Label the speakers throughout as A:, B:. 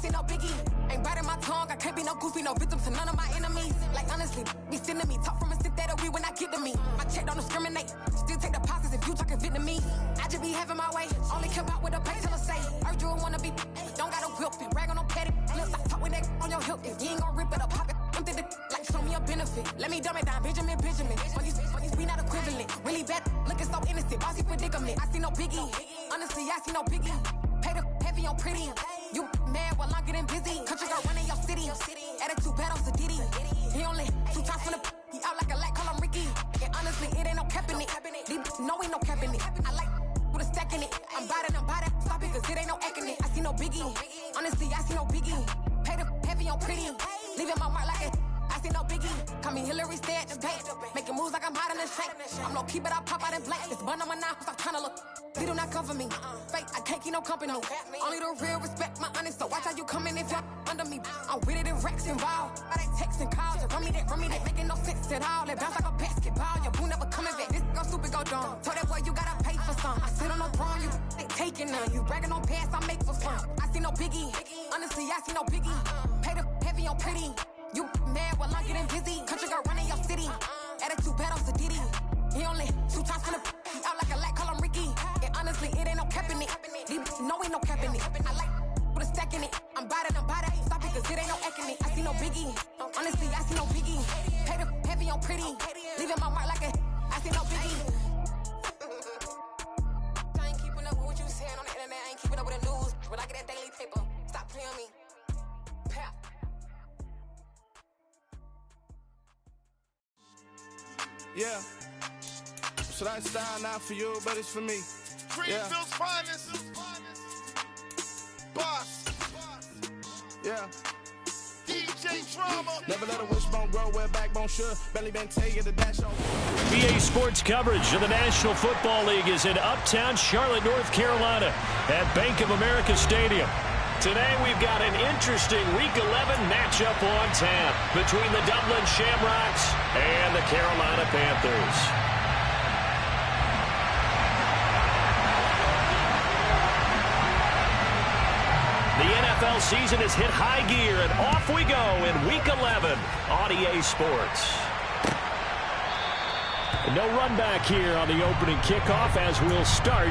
A: see no biggie. Ain't biting my tongue, I can't be no goofy, no victim to none of my enemies. Like honestly, be sending me talk from a stick that'll be when I get to me. My check don't discriminate, still take deposits if you talking Vietnamese. I just be having my way, only come out with a pay till I say. Urge you wanna be, don't gotta whip and brag on no petty. Look, I talk with that on your hip. If you ain't gon' rip it up, pop it. I'm the like show me a benefit. Let me dumb it down, Benjamin. For these we not equivalent. Really bad, looking so innocent. Bossy predicament. I see no biggie. Honestly, I see no biggie. Pay the heavy on pretty. You mad while I'm getting busy. Country girl running your city. Attitude bad on Diddy. He only 2 times from the he out like a light, call him Ricky. And honestly, it ain't no cap in it. No, ain't no cap in it. I like with a stack in it. I'm biting, stop it, cause it ain't no acting it. I see no biggie. Honestly, I see no biggie. Pay the heavy on pretty. Leaving my mark like it. I see no biggie. Call me Hillary, stay at the bank. Making moves like I'm hiding in shape. I'm no keep it, I pop out in blank. It's bun on my knife, stop trying to look. They do not come for me. Fake, I can't keep no company. Only the real respect my honest. So watch how you coming if y'all under me. I'm with it and Rex involved. I they text and calls. Run me that making no sense at all. They bounce like a basketball. Your boo never coming back. This go stupid, go dumb. Told that boy you gotta pay for some. I sit on no throne, you they taking none. You bragging on past, I make for fun. I see no biggie. Honestly, I see no biggie. Pay the heavy on pretty. You mad while I'm getting busy. Country girl running your city. Attitude bad on Diddy. He only 2 times from the he out like a light, call him Ricky. And honestly, it ain't no cap in it. No, ain't no cap in it. I like with a stack in it. I'm biting. Stop it, cause it ain't no acting it. I see no biggie. Honestly, I see no biggie. Pay the heavy on pretty. Leaving my mark like a I see no biggie. I ain't keeping up with what you saying on the internet. I ain't keeping up with the news. But I get that daily paper. Stop playing me. Pap.
B: Yeah. Should I style not for you, but it's for me.
C: Greenfield's finest. Boss.
B: Yeah.
C: DJ Drama.
B: Never let a wishbone grow where backbone should. Belly been taking the dash on.
D: BA Sports coverage of the National Football League is in Uptown Charlotte, North Carolina at Bank of America Stadium. Today we've got an interesting Week 11 matchup on tap between the Dublin Shamrocks and the Carolina Panthers. The NFL season has hit high gear, and off we go in Week 11 on EA Sports. No run back here on the opening kickoff as we'll start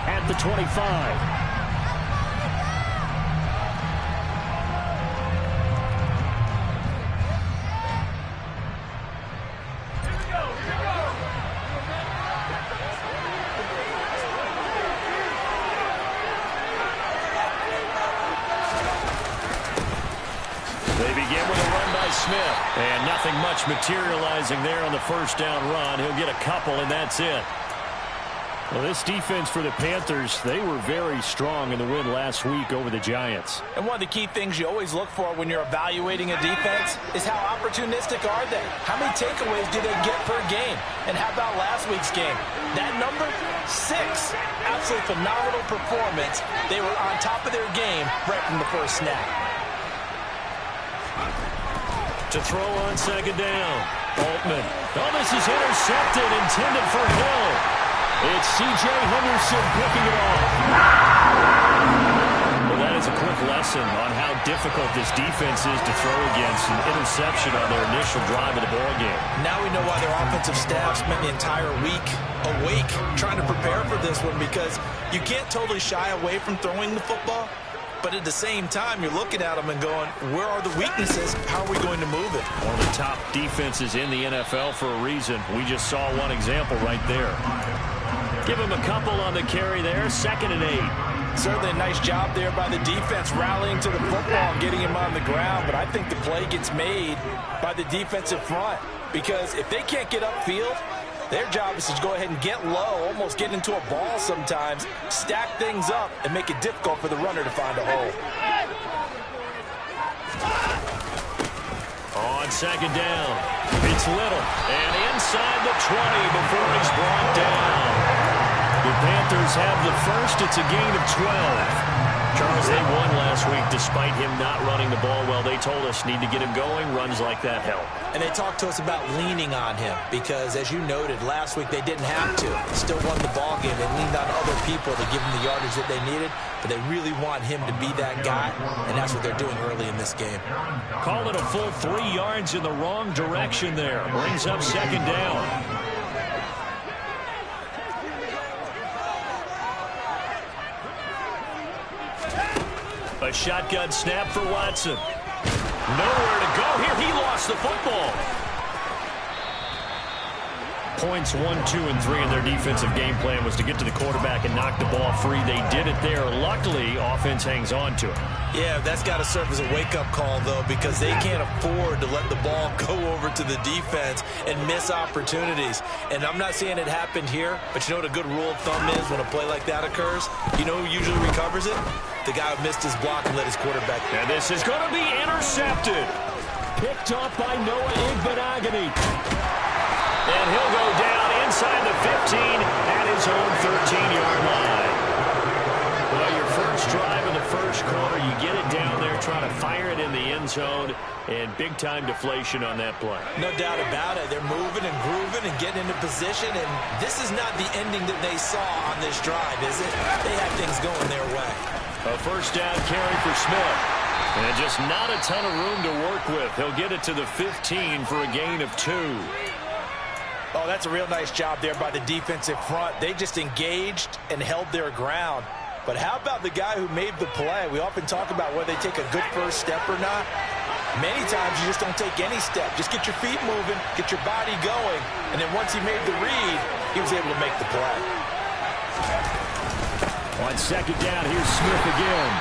D: at the 25. Smith, and nothing much materializing there on the first down run. He'll get a couple, and that's it. Well, this defense for the Panthers, they were very strong in the win last week over the Giants.
E: And one of the key things you always look for when you're evaluating a defense is how opportunistic are they? How many takeaways do they get per game? And how about last week's game? That number, 6. Absolutely phenomenal performance. They were on top of their game right from the first snap.
D: To throw on second down. Altman. Oh, this is intercepted, intended for Hill. It's C.J. Henderson picking it off. Well, that is a quick lesson on how difficult this defense is to throw against. An interception on their initial drive of the ballgame.
E: Now we know why their offensive staff spent the entire week awake trying to prepare for this one, because you can't totally shy away from throwing the football. But at the same time, you're looking at them and going, where are the weaknesses? How are we going to move it?
D: One of the top defenses in the NFL for a reason. We just saw one example right there. Give him a couple on the carry there. 2nd and 8.
E: Certainly a nice job there by the defense, rallying to the football and getting him on the ground. But I think the play gets made by the defensive front, because if they can't get upfield, their job is to go ahead and get low, almost get into a ball sometimes, stack things up, and make it difficult for the runner to find a hole.
D: On second down, it's Little, and inside the 20 before he's brought down. The Panthers have the first. It's a gain of 12. Charles, they won last week despite him not running the ball well. They told us need to get him going. Runs like that help.
E: And they talked to us about leaning on him because, as you noted, last week they didn't have to. Still won the ball game. They leaned on other people to give them the yardage that they needed, but they really want him to be that guy, and that's what they're doing early in this game.
D: Call it a full 3 yards in the wrong direction there. Brings up second down. A shotgun snap for Watson. Nowhere to go here. He lost the football. Points 1, 2, and 3 in their defensive game plan was to get to the quarterback and knock the ball free. They did it there. Luckily, offense hangs on to it.
E: Yeah, that's got to serve as a wake-up call, though, because they can't afford to let the ball go over to the defense and miss opportunities. And I'm not saying it happened here, but you know what a good rule of thumb is when a play like that occurs? You know who usually recovers it? The guy who missed his block and let his quarterback.
D: And this is going to be intercepted. Picked off by Noah Igbenogany. And he'll go down inside the 15 at his own 13-yard line. Well, your first drive in the first quarter, you get it down there, trying to fire it in the end zone, and big-time deflation on that play.
E: No doubt about it. They're moving and grooving and getting into position, and this is not the ending that they saw on this drive, is it? They had things going their way.
D: A first down carry for Smith. And just not a ton of room to work with. He'll get it to the 15 for a gain of 2.
E: Oh, that's a real nice job there by the defensive front. They just engaged and held their ground. But how about the guy who made the play? We often talk about whether they take a good first step or not. Many times you just don't take any step. Just get your feet moving, get your body going, and then once he made the read, he was able to make the play.
D: On second down, here's Smith again.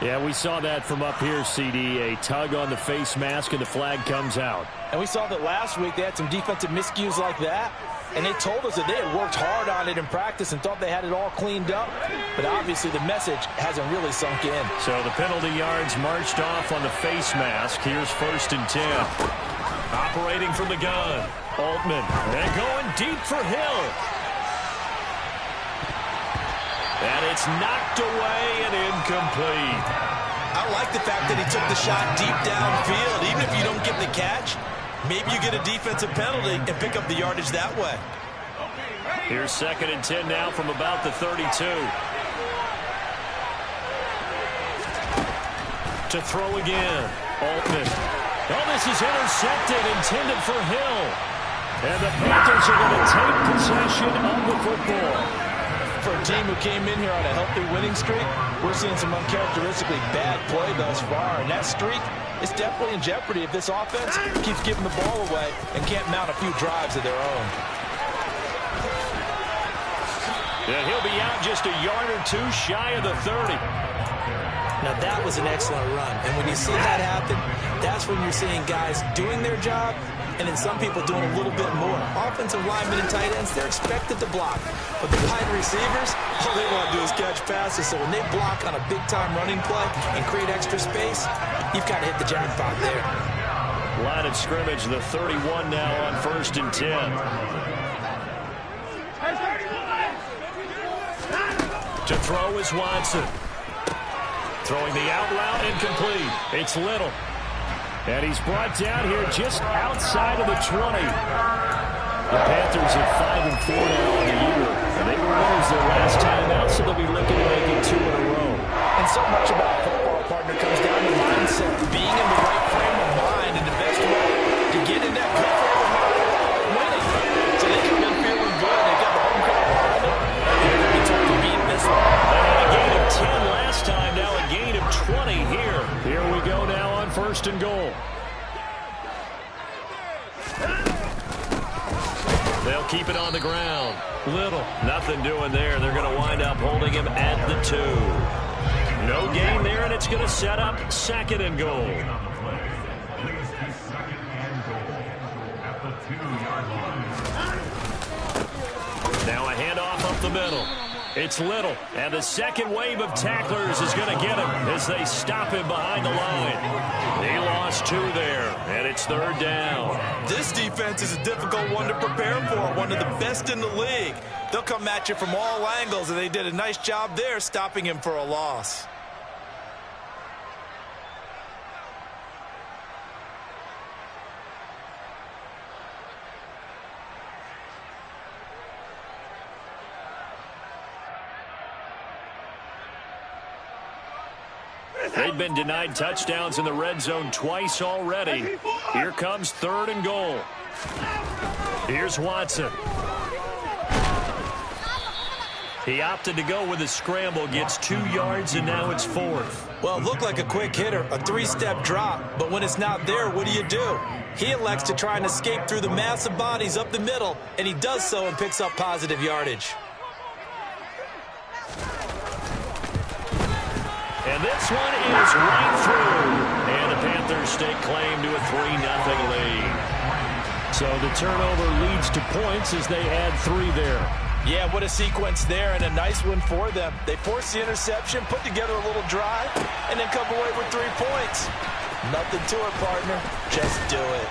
D: Yeah, we saw that from up here, CD. A tug on the face mask, and the flag comes out.
E: And we saw that last week they had some defensive miscues like that. And they told us that they had worked hard on it in practice and thought they had it all cleaned up. But obviously the message hasn't really sunk in.
D: So the penalty yards marched off on the face mask. Here's 1st and 10. Operating from the gun. Altman. And going deep for Hill. And it's knocked away and incomplete.
E: I like the fact that he took the shot deep downfield. Even if you don't get the catch, maybe you get a defensive penalty and pick up the yardage that way.
D: Here's 2nd and 10 now from about the 32. To throw again. Altman. Oh, this is intercepted, intended for Hill. And the Panthers are going to take possession of the football.
E: For a team who came in here on a healthy winning streak, we're seeing some uncharacteristically bad play thus far. And that streak is definitely in jeopardy if this offense keeps giving the ball away and can't mount a few drives of their own.
D: Yeah, he'll be out just a yard or two shy of the 30.
E: Now, that was an excellent run. And when you see that happen, that's when you're seeing guys doing their job and then some people doing a little bit more. Offensive linemen and tight ends, they're expected to block. But the wide receivers, all they want to do is catch passes. So when they block on a big-time running play and create extra space, you've got to hit the jackpot there.
D: Line of scrimmage, the 31 now on 1st and 10. To throw is Watson. Throwing the out route, incomplete. It's Little. And he's brought down here just outside of the 20. The Panthers at 5-4 now on the year. And they were winners their last time out, so they'll be looking to make it 2 in a row.
E: And so much about football, partner, comes down to mindset. Being in the right frame of mind, and the best way to get in that good frame of mind, winning. So they come in feeling good. They got the home crowd behind them. They're going to be tough to beat this one.
D: They had a gain of 10 last time, now a gain of 20 here. Here we go now on 1st and goal. They'll keep it on the ground. Little. Nothing doing there. They're going to wind up holding him at the 2. No gain there, and it's going to set up 2nd and goal. Now a handoff up the middle. It's Little, and the second wave of tacklers is going to get him as they stop him behind the line. He lost 2 there, and it's 3rd down.
E: This defense is a difficult one to prepare for, one of the best in the league. They'll come at you from all angles, and they did a nice job there stopping him for a loss.
D: They've been denied touchdowns in the red zone twice already. Here comes 3rd and goal. Here's Watson. He opted to go with a scramble, gets 2 yards, and now it's 4th.
E: Well, it looked like a quick hitter, a 3-step drop, but when it's not there, what do? He elects to try and escape through the massive bodies up the middle, and he does so and picks up positive yardage.
D: And this one is right through. And the Panthers stake claim to a 3-0 lead. So the turnover leads to points as they add 3 there.
E: Yeah, what a sequence there, and a nice one for them. They force the interception, put together a little drive, and then come away with 3 points. Nothing to it, partner. Just do it.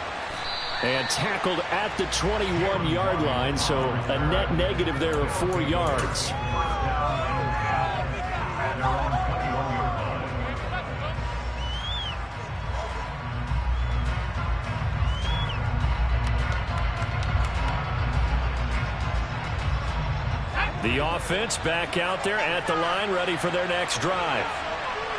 D: And tackled at the 21-yard line, so a net negative there of 4 yards. The offense back out there at the line, ready for their next drive.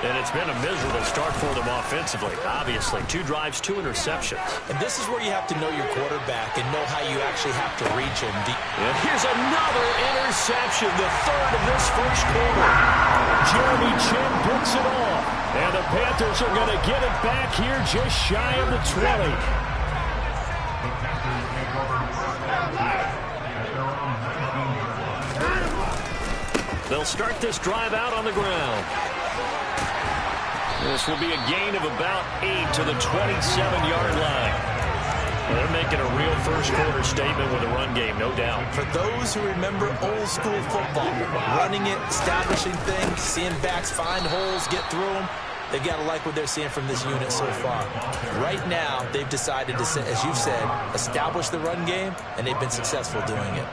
D: And it's been a miserable start for them offensively. Obviously, 2 drives, 2 interceptions.
E: And this is where you have to know your quarterback and know how you actually have to reach him.
D: And here's another interception, the 3rd of this first quarter. Jeremy Chin picks it off. And the Panthers are going to get it back here just shy of the 20. They'll start this drive out on the ground. This will be a gain of about 8 to the 27-yard line. They're making a real first-quarter statement with a run game, no doubt.
E: For those who remember old-school football, running it, establishing things, seeing backs find holes, get through them, they've got to like what they're seeing from this unit so far. Right now, they've decided to, as you've said, establish the run game, and they've been successful doing it.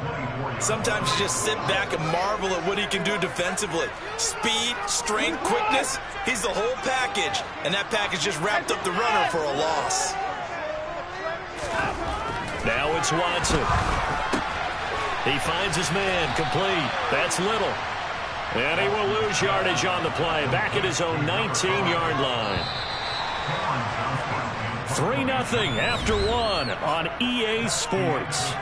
E: Sometimes you just sit back and marvel at what he can do defensively. Speed, strength, quickness, he's the whole package, and that package just wrapped up the runner for a loss.
D: Now it's Watson. He finds his man, complete. That's Little. And he will lose yardage on the play, back at his own 19-yard line. 3-0 after 1 on EA Sports.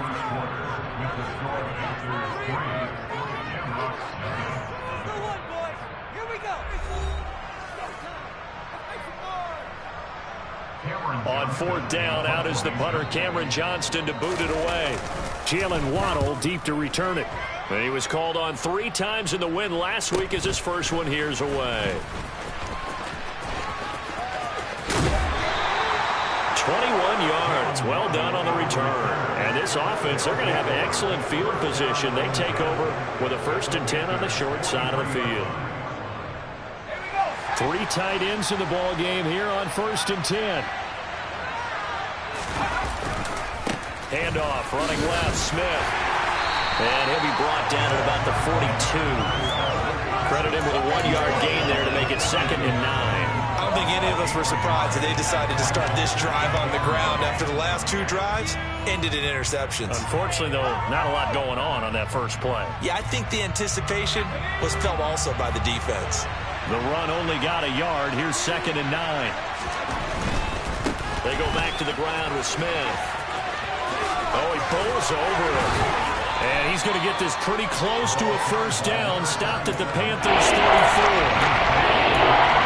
D: On 4th down, out is the punter, Cameron Johnston, to boot it away. Jalen Waddle deep to return it. And he was called on 3 times in the win last week as his first one here's away. 21 yards. Well done on the return. And this offense, they're going to have excellent field position. They take over with a 1st and 10 on the short side of the field. 3 tight ends in the ball game here on 1st and 10. Handoff, running left, Smith. And he'll be brought down at about the 42. Credit him with a 1-yard gain there to make it 2nd and 9.
E: I don't think any of us were surprised that they decided to start this drive on the ground after the last 2 drives ended in interceptions.
D: Unfortunately, though, not a lot going on that first play.
E: Yeah, I think the anticipation was felt also by the defense.
D: The run only got a yard. Here's 2nd and 9. They go back to the ground with Smith. Oh, he bowls over it. And he's going to get this pretty close to a 1st down. Stopped at the Panthers' 34.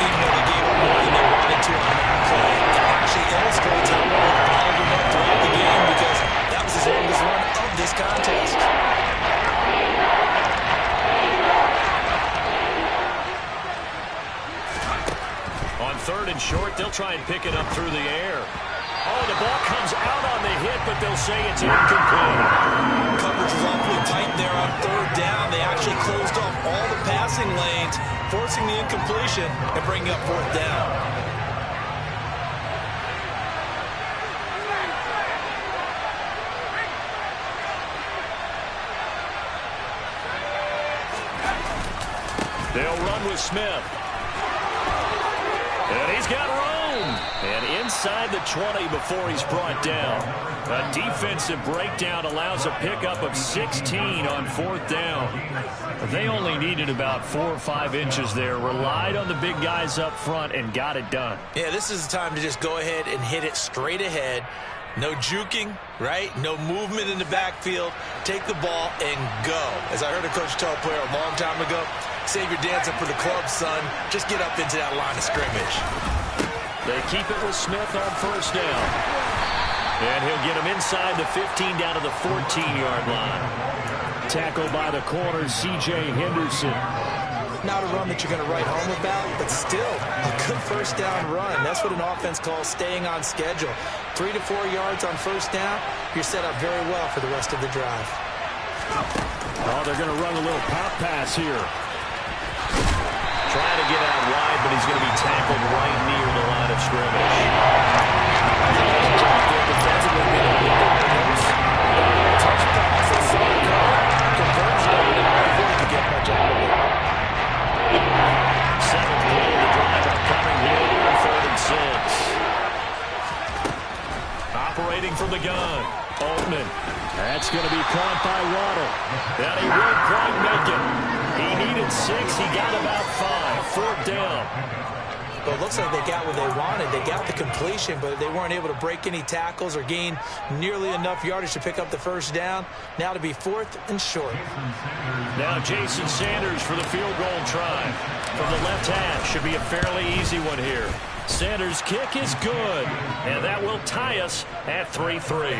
E: Even though they gave up more than they wanted to on that play, that actually illustrates how well they followed him up throughout the game, because that was his longest run of this contest.
D: On 3rd and short, they'll try and pick it up through the air. Oh, the ball comes out on the hit, but they'll say it's incomplete.
E: Coverage was awfully tight there on third down. They actually closed off all the passing lanes, forcing the incompletion and bringing up fourth down.
D: They'll run with Smith. And he's got room. And inside the 20 before he's brought down. A defensive breakdown allows a pickup of 16 on fourth down. They only needed about 4 or 5 inches there. Relied on the big guys up front and got it done.
E: Yeah, this is the time to just go ahead and hit it straight ahead. No juking, right? No movement in the backfield. Take the ball and go. As I heard a coach tell a player a long time ago, save your dancing for the club, son. Just get up into that line of scrimmage.
D: They keep it with Smith on first down. And he'll get him inside the 15 down to the 14-yard line. Tackled by the corner, C.J. Henderson.
E: Not a run that you're going to write home about, but still a good first down run. That's what an offense calls staying on schedule. 3 to 4 yards on first down, you're set up very well for the rest of the drive.
D: Oh, they're going to run a little pop pass here. Trying to get out wide, but he's going to be tackled right near the line of scrimmage. Seventh play of the drive upcoming here on 3rd and 6. Operating from the gun. Altman. That's going to be caught by Waddle. And he won't quite make it. He needed 6. He got about 5. 4th down.
E: Well, it looks like they got what they wanted. They got the completion, but they weren't able to break any tackles or gain nearly enough yardage to pick up the first down. Now to be 4th and short.
D: Now Jason Sanders for the field goal try. From the left half, should be a fairly easy one here. Sanders' kick is good, and that will tie us at 3-3.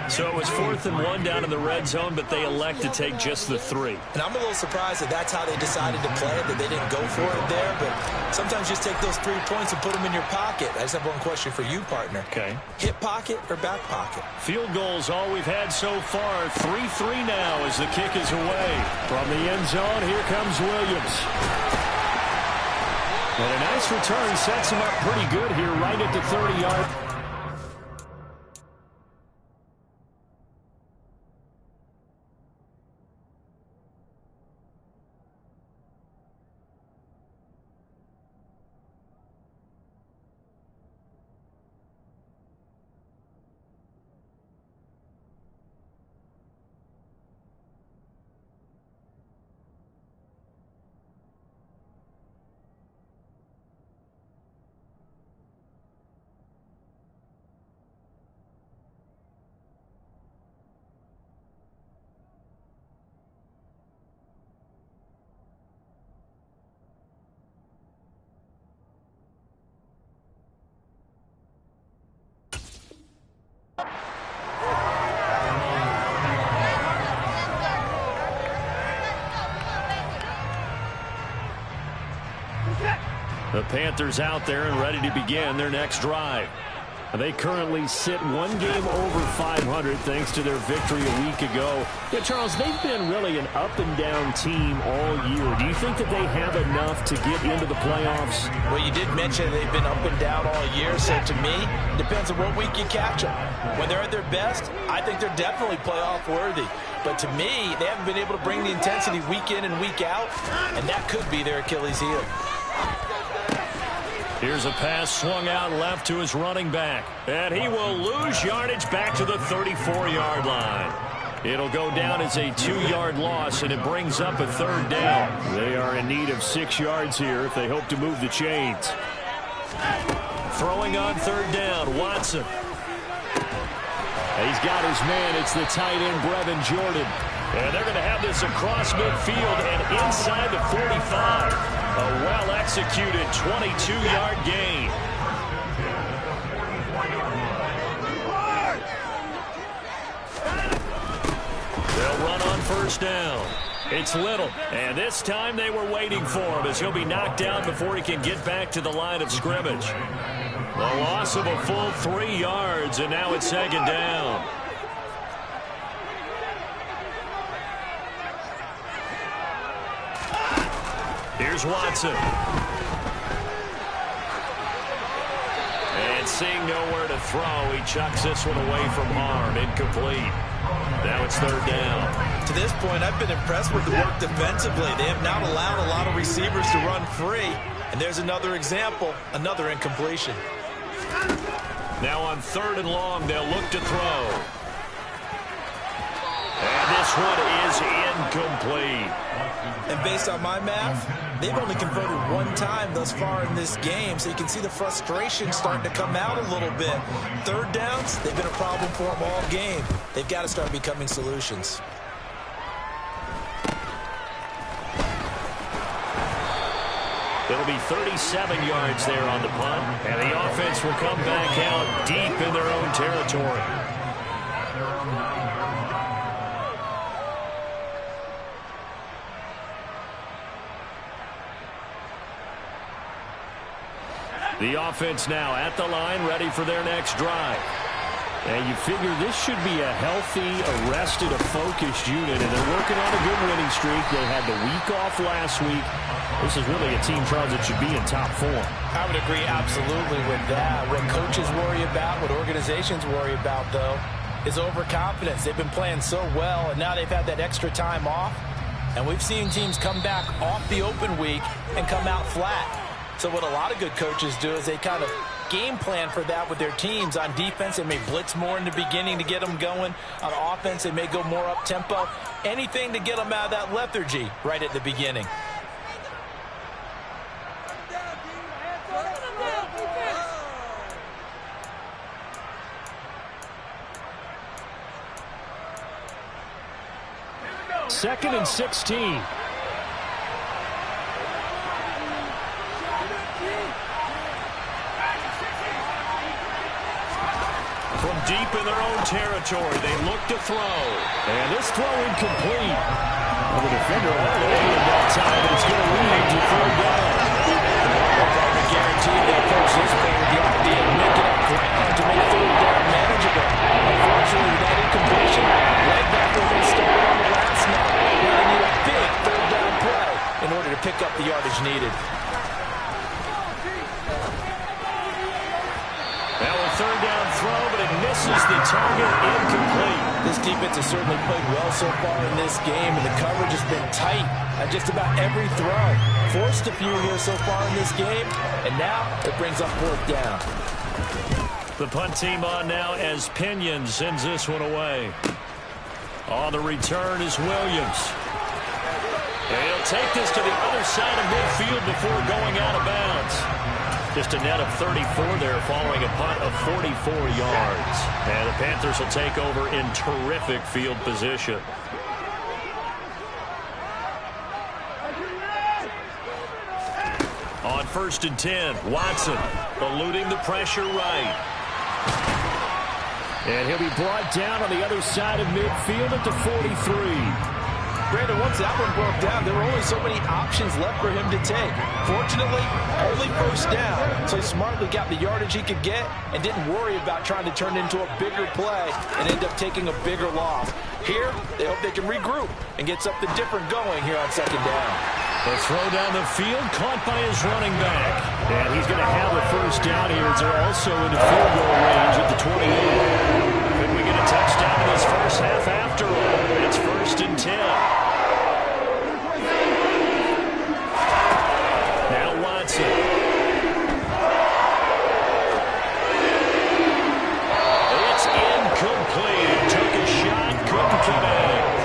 D: So it was 4th and 1 down in the red zone, but they elect to take just the 3.
E: And I'm a little surprised that that's how they decided to play it, that they didn't go for it there. But sometimes just take those 3 points and put them in your pocket. I just have one question for you, partner.
D: Okay.
E: Hip pocket or back pocket?
D: Field goals all we've had so far. 3-3 now as the kick is away. From the end zone, here comes Williams. And a nice return sets him up pretty good here right at the 30-yard. The Panthers out there and ready to begin their next drive. They currently sit 1 game over 500 thanks to their victory a week ago. Yeah, Charles, they've been really an up-and-down team all year. Do you think that they have enough to get into the playoffs?
E: Well, you did mention they've been up and down all year, so to me, depends on what week you catch them. When they're at their best, I think they're definitely playoff worthy. But to me, they haven't been able to bring the intensity week in and week out, and that could be their Achilles heel.
D: Here's a pass swung out left to his running back. And he will lose yardage back to the 34-yard line. It'll go down as a 2-yard loss, and it brings up a 3rd down. They are in need of 6 yards here if they hope to move the chains. Throwing on 3rd down, Watson. He's got his man. It's the tight end, Brevin Jordan. And they're going to have this across midfield and inside the 45. A well-executed 22-yard gain. They'll run on first down. It's Little, and this time they were waiting for him as he'll be knocked down before he can get back to the line of scrimmage. A loss of a full 3 yards, and now it's 2nd down. Here's Watson. And seeing nowhere to throw, he chucks this one away from harm. Incomplete. Now it's 3rd down.
E: To this point, I've been impressed with the work defensively. They have not allowed a lot of receivers to run free. And there's another example, another incompletion.
D: Now on 3rd and long, they'll look to throw. And this one is incomplete.
E: And based on my math, they've only converted 1 time thus far in this game, so you can see the frustration starting to come out a little bit. 3rd downs, they've been a problem for them all game. They've got to start becoming solutions.
D: It'll be 37 yards there on the punt, and the offense will come back out deep in their own territory. The offense now at the line, ready for their next drive. And you figure this should be a healthy, arrested, a focused unit, and they're working on a good winning streak. They had the week off last week. This is really a team, Charles, that should be in top form.
E: I would agree absolutely with that. What coaches worry about, what organizations worry about, though, is overconfidence. They've been playing so well, and now they've had that extra time off. And we've seen teams come back off the open week and come out flat. So what a lot of good coaches do is they kind of game plan for that with their teams. On defense, they may blitz more in the beginning to get them going. On offense, they may go more up-tempo. Anything to get them out of that lethargy right at the beginning.
D: Second and 16. From deep in their own territory, they look to throw. And this throw incomplete. Well, the defender will have to aim that time, but it's going to lead to 3rd down.
E: I guarantee they approach this play with the idea of making up ground to make 3rd down manageable. Unfortunately, with that incompletion, right back where they started on the last snap. Now they need a big 3rd down play in order to pick up the yardage needed.
D: Now a 3rd down throw, but it misses the target. Incomplete.
E: This defense has certainly played well so far in this game, and the coverage has been tight at just about every throw. Forced a few here so far in this game, and now it brings up 4th down.
D: The punt team on now as Pinion sends this one away. On the return is Williams. And he'll take this to the other side of midfield before going out of bounds. Just a net of 34 there following a punt of 44 yards. And the Panthers will take over in terrific field position. On 1st and 10, Watson eluding the pressure right. And he'll be brought down on the other side of midfield at the 43.
E: Brandon, once that one broke down, there were only so many options left for him to take. Fortunately, only 1st down, so he smartly got the yardage he could get and didn't worry about trying to turn it into a bigger play and end up taking a bigger loss. Here, they hope they can regroup and get something different going here on 2nd down.
D: The throw down the field, caught by his running back. And he's going to have a 1st down here as they're also into field goal range at the 28. Could we get a touchdown in this first half after all? It's 1st and 10. Now Watson. It's incomplete. Took a shot, couldn't connect.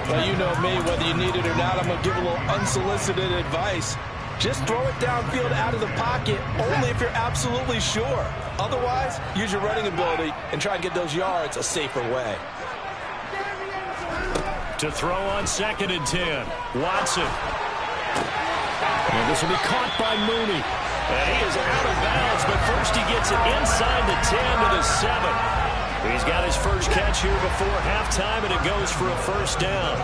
E: Well, you know me, whether you need it or not, I'm going to give a little unsolicited advice. Just throw it downfield out of the pocket only if you're absolutely sure. Otherwise, use your running ability and try and get those yards a safer way.
D: To throw on 2nd and 10, Watson. And this will be caught by Mooney. And he is out of bounds, but first he gets it inside the 10 to the 7. He's got his first catch here before halftime, and it goes for a 1st down.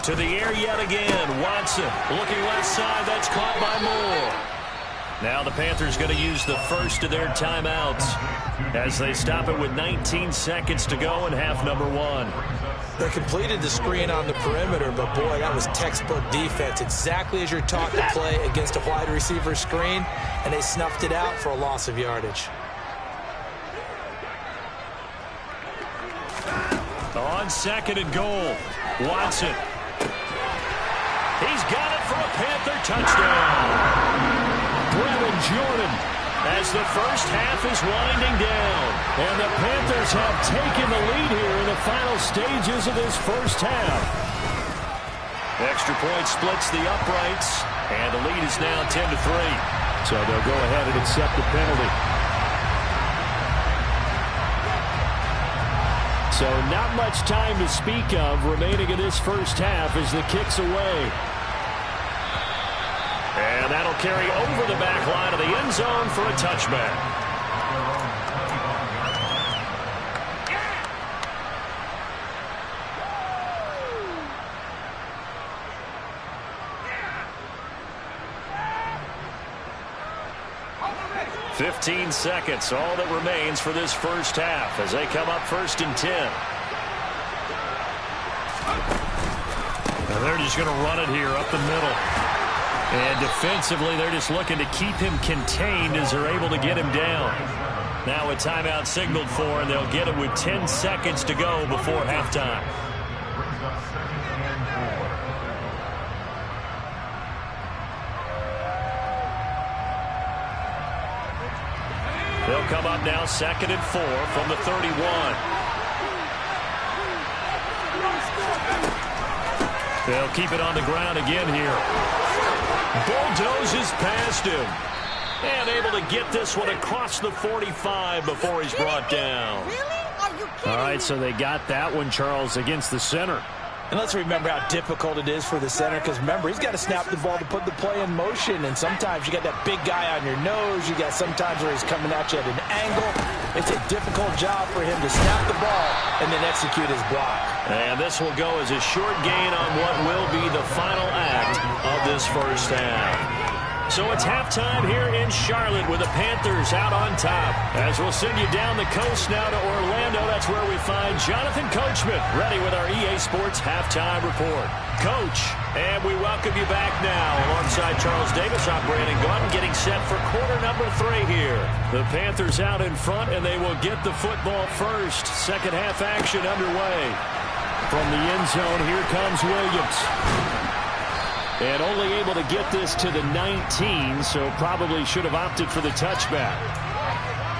D: To the air yet again. Watson looking left side. That's caught by Moore. Now the Panthers going to use the first of their timeouts as they stop it with 19 seconds to go in half number 1.
E: They completed the screen on the perimeter, but boy, that was textbook defense. Exactly as you're taught to play against a wide receiver screen, and they snuffed it out for a loss of yardage.
D: On 2nd and goal, Watson. He's got it for a Panther touchdown. Brevin Jordan as the first half is winding down. And the Panthers have taken the lead here in the final stages of this first half. Extra point splits the uprights, and the lead is now 10-3. So they'll go ahead and accept the penalty. So not much time to speak of remaining in this first half as the kick's away. And that'll carry over the back line of the end zone for a touchback. "15 seconds, all that remains for this first half as they come up 1st and 10. And they're just going to run it here up the middle. And defensively, they're just looking to keep him contained as they're able to get him down. Now a timeout signaled for, and they'll get it with 10 seconds to go before halftime. They'll come up now 2nd and 4 from the 31. They'll keep it on the ground again here. Bulldozes past him. And able to get this one across the 45 before he's brought down. All right, so they got that one, Charles, against the center.
E: And let's remember how difficult it is for the center, because remember, he's got to snap the ball to put the play in motion, and sometimes you got that big guy on your nose. You got sometimes where he's coming at you at an angle. It's a difficult job for him to snap the ball and then execute his block.
D: And this will go as a short gain on what will be the final act of this first half. So it's halftime here in Charlotte with the Panthers out on top. As we'll send you down the coast now to Orlando, that's where we find Jonathan Coachman ready with our EA Sports Halftime Report. Coach, and we welcome you back now alongside Charles Davis. I'm Brandon Gaudin getting set for quarter number 3 here. The Panthers out in front, and they will get the football first. Second half action underway. From the end zone, here comes Williams. And only able to get this to the 19, so probably should have opted for the touchback.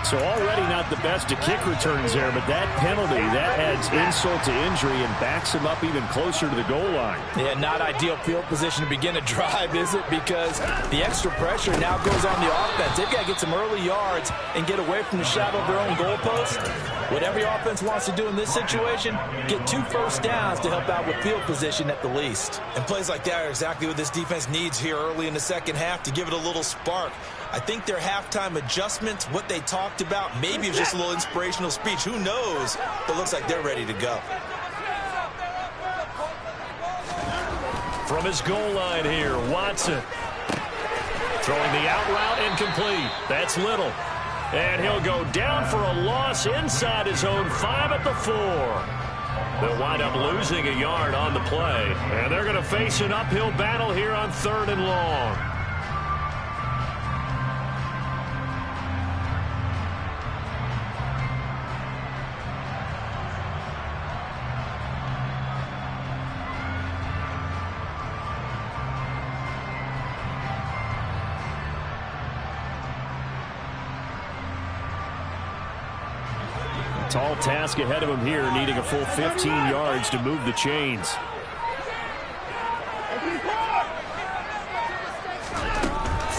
D: So already not the best of kick returns there, but that penalty, that adds insult to injury and backs him up even closer to the goal line.
E: Yeah, not ideal field position to begin a drive, is it? Because the extra pressure now goes on the offense. They've got to get some early yards and get away from the shadow of their own goalpost. What every offense wants to do in this situation, get 2 first downs to help out with field position at the least.
F: And plays like that are exactly what this defense needs here early in the second half to give it a little spark. I think their halftime adjustments, what they talked about, maybe it's just a little inspirational speech. Who knows? But it looks like they're ready to go.
D: From his goal line here, Watson. Throwing the out route incomplete. That's Little. And he'll go down for a loss inside his own 5 at the 4. They'll wind up losing a yard on the play. And they're going to face an uphill battle here on 3rd and long. Tall task ahead of him here, needing a full 15 yards to move the chains.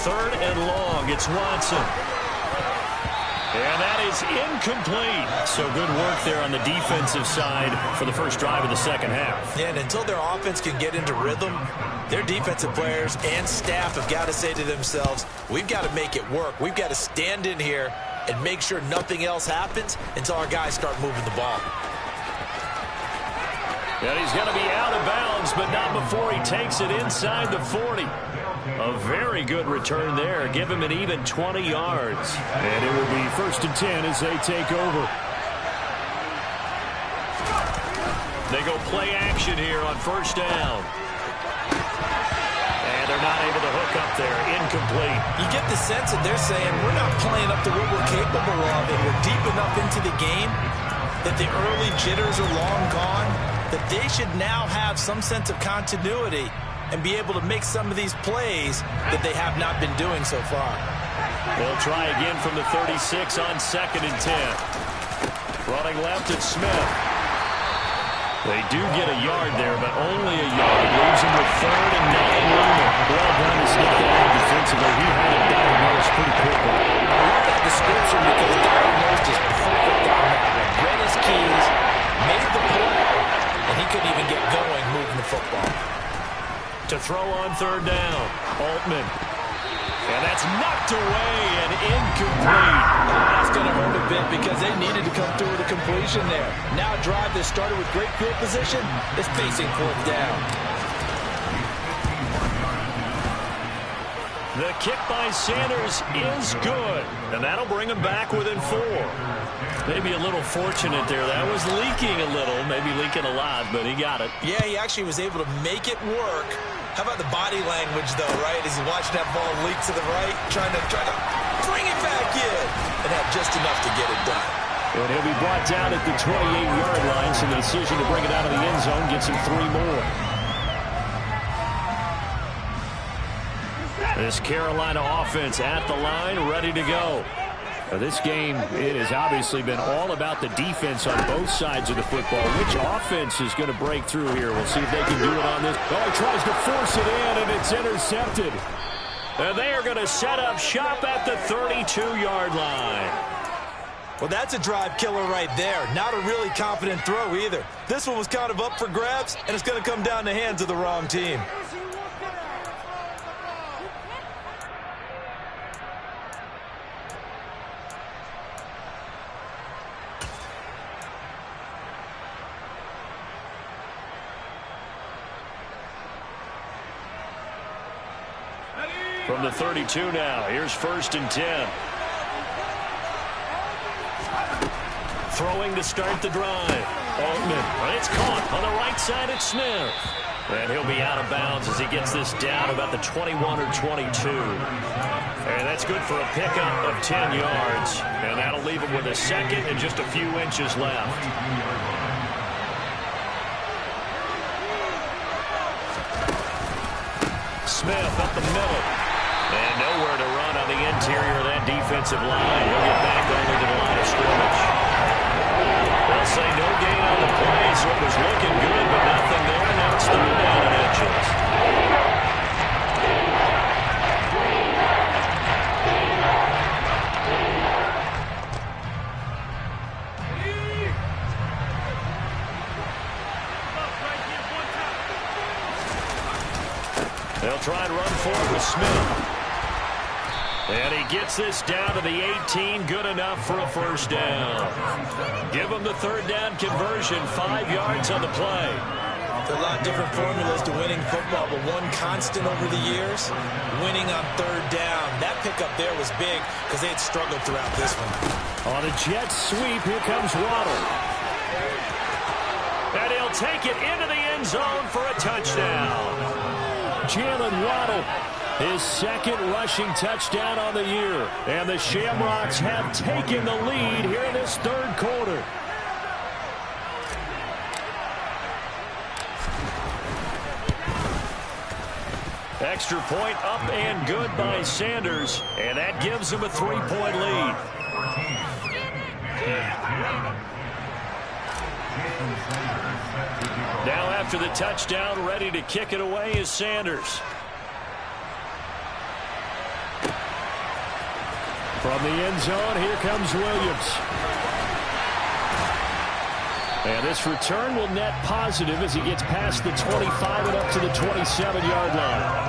D: 3rd and long, it's Watson. And that is incomplete. So good work there on the defensive side for the first drive of the second half.
F: Yeah, and until their offense can get into rhythm, their defensive players and staff have got to say to themselves, we've got to make it work. We've got to stand in here and make sure nothing else happens until our guys start moving the ball.
D: And he's going to be out of bounds goes, but not before he takes it inside the 40. A very good return there. Give him an even 20 yards.
G: And it will be 1st and 10 as they take over.
D: They go play action here on 1st down. And they're not able to hook up there. Incomplete.
F: You get the sense that they're saying we're not playing up to what we're capable of, and we're deep enough into the game that the early jitters are long gone, that they should now have some sense of continuity and be able to make some of these plays that they have not been doing so far.
D: They'll try again from the 36 on 2nd and 10. Running left, it's Smith. They do get a yard there, but only a yard. Leaves him with 3rd and 9 room.
G: Well done to sneak that out defensively. He had it diagnosed pretty quickly.
F: I love that description because diagnosed is perfect on that one. Read his keys, made the play, and he couldn't even get going moving the football.
D: To throw on 3rd down, Altman. And that's knocked away and incomplete.
F: That's going to hurt a bit because they needed to come through with a completion there. Now a drive that started with great field position is facing 4th down.
D: The kick by Sanders is good. And that'll bring him back within 4. Maybe a little fortunate there. That was leaking a little, maybe leaking a lot, but he got it.
F: Yeah, he actually was able to make it work. How about the body language, though, right? As he's watching that ball leak to the right, trying to bring it back in, and have just enough to get it done.
D: And he'll be brought down at the 28-yard line, so the decision to bring it out of the end zone gets him 3 more. This Carolina offense at the line, ready to go.
G: This game, it has obviously been all about the defense on both sides of the football. Which offense is going to break through here? We'll see if they can do it on this. Oh, he tries to force it in, and it's intercepted.
D: And they are going to set up shop at the 32-yard line.
F: Well, that's a drive killer right there. Not a really confident throw either. This one was kind of up for grabs, and it's going to come down the hands of the wrong team.
D: From the 32 now, here's 1st and 10. Throwing to start the drive. Altman, it's caught on the right side at Smith. And he'll be out of bounds as he gets this down about the 21 or 22. And that's good for a pickup of 10 yards. And that'll leave him with a 2nd and just a few inches left. Smith up the middle. And nowhere to run on the interior of that defensive line. He'll get back only to the line of scrimmage. They'll say no gain on the play, so it was looking good, but nothing there. Now it's 3rd down and inches. They'll try and run forward with Smith. And he gets this down to the 18, good enough for a 1st down. Give him the 3rd down conversion, 5 yards on the play.
F: There are a lot of different formulas to winning football, but one constant over the years, winning on 3rd down. That pickup there was big because they had struggled throughout this one.
G: On a jet sweep, here comes Waddle.
D: And he'll take it into the end zone for a touchdown.
G: Jalen Waddle, his 2nd rushing touchdown on the year. And the Shamrocks have taken the lead here in this 3rd quarter.
D: Extra point up and good by Sanders. And that gives him a 3-point lead. Now after the touchdown, ready to kick it away is Sanders.
G: From the end zone, here comes Williams. And this return will net positive as he gets past the 25 and up to the 27-yard line.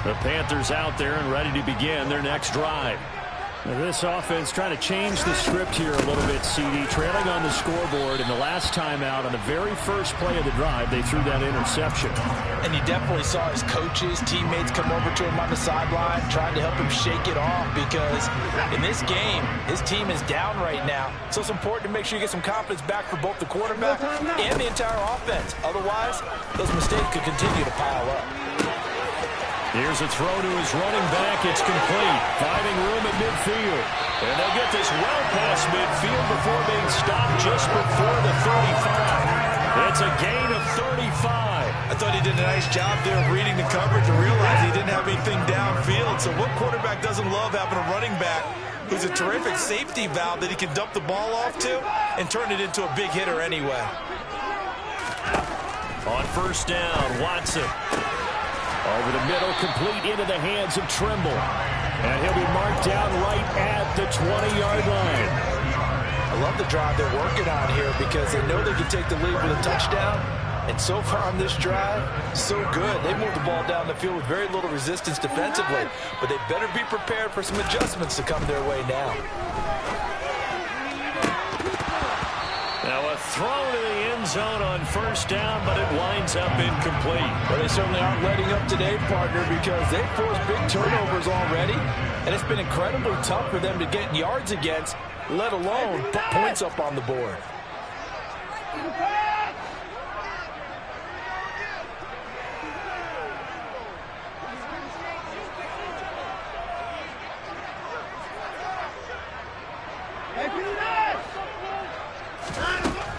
G: The Panthers out there and ready to begin their next drive. This offense trying to change the script here a little bit, CD. Trailing on the scoreboard, and the last time out on the very first play of the drive, they threw that interception.
E: And you definitely saw his coaches, teammates come over to him on the sideline, trying to help him shake it off, because in this game, his team is down right now. So it's important to make sure you get some confidence back for both the quarterback and the entire offense. Otherwise, those mistakes could continue to pile up.
D: Here's a throw to his running back. It's complete. Finding room at midfield. And they'll get this well past midfield before being stopped just before the 35. It's a gain of 35.
F: I thought he did a nice job there of reading the coverage and realized he didn't have anything downfield. So what quarterback doesn't love having a running back who's a terrific safety valve that he can dump the ball off to and turn it into a big hitter anyway?
D: On first down, Watson. Over the middle, complete into the hands of Trimble. And he'll be marked down right at the 20-yard line.
E: I love the drive they're working on here because they know they can take the lead with a touchdown. And so far on this drive, so good. They moved the ball down the field with very little resistance defensively. But they better be prepared for some adjustments to come their way now.
D: Now a throw to the end zone on first down, but it winds up incomplete.
E: Well, they certainly aren't letting up today, partner, because they've forced big turnovers already, and it's been incredibly tough for them to get yards against, let alone put points up on the board.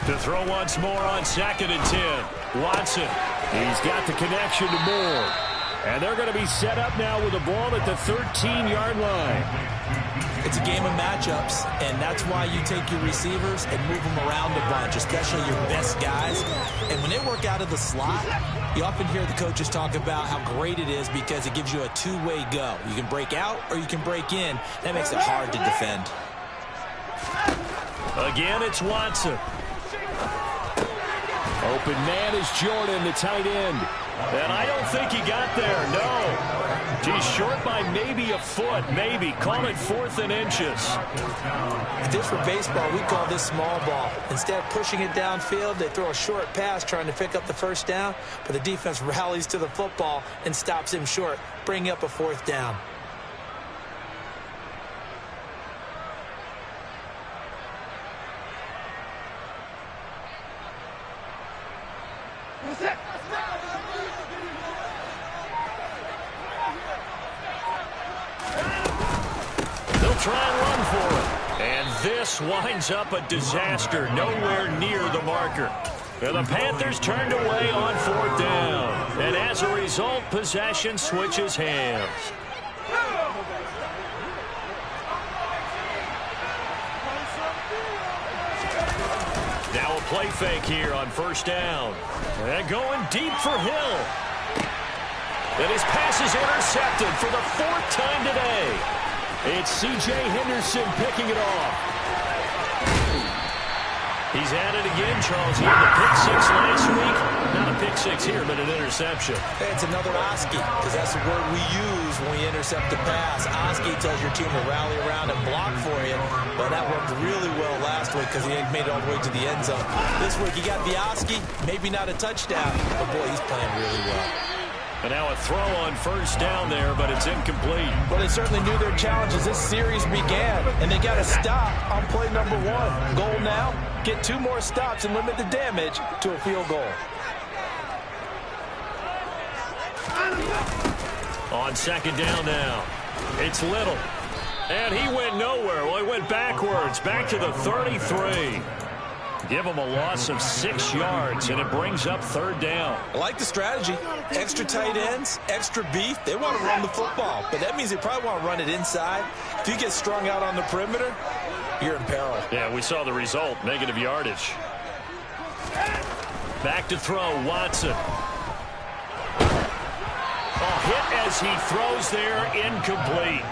D: To throw once more on 2nd and 10. Watson. He's got the connection to Moore. And they're going to be set up now with the ball at the 13-yard line.
H: It's a game of matchups, and that's why you take your receivers and move them around a bunch, especially your best guys. And when they work out of the slot, you often hear the coaches talk about how great it is because it gives you a two-way go. You can break out or you can break in. That makes it hard to defend.
D: Again, it's Watson. Open man is Jordan, the tight end. And I don't think he got there, no. He's short by maybe a foot, maybe. Call it 4th and inches.
H: If this were baseball, we call this small ball. Instead of pushing it downfield, they throw a short pass trying to pick up the first down, but the defense rallies to the football and stops him short, bringing up a 4th down.
D: Try and run for it. And this winds up a disaster, nowhere near the marker. And the Panthers turned away on 4th down. And as a result, possession switches hands. Now a play fake here on first down. And going deep for Hill. And his pass is intercepted for the 4th time today. It's C.J. Henderson picking it off. He's at it again, Charles. He had the pick 6 last week. Not a pick 6 here, but an interception.
H: Hey, it's another Oski, because that's the word we use when we intercept a pass. Oski tells your team to rally around and block for you. Well, that worked really well last week because he made it all the way to the end zone. This week, he got the Oski, maybe not a touchdown, but boy, he's playing really well.
D: And now a throw on first down there, but it's incomplete.
H: Well, they certainly knew their challenge as this series began, and they got to stop on play number 1. Goal now, get 2 more stops and limit the damage to a field goal.
D: On 2nd down now, it's Little. And he went nowhere. Well, he went backwards, back to the 33. Give him a loss of 6 yards, and it brings up 3rd down.
H: I like the strategy. Extra tight ends, extra beef. They want to run the football, but that means they probably want to run it inside. If you get strung out on the perimeter, you're in peril.
D: Yeah, we saw the result, negative yardage. Back to throw, Watson. Hit as he throws there, incomplete.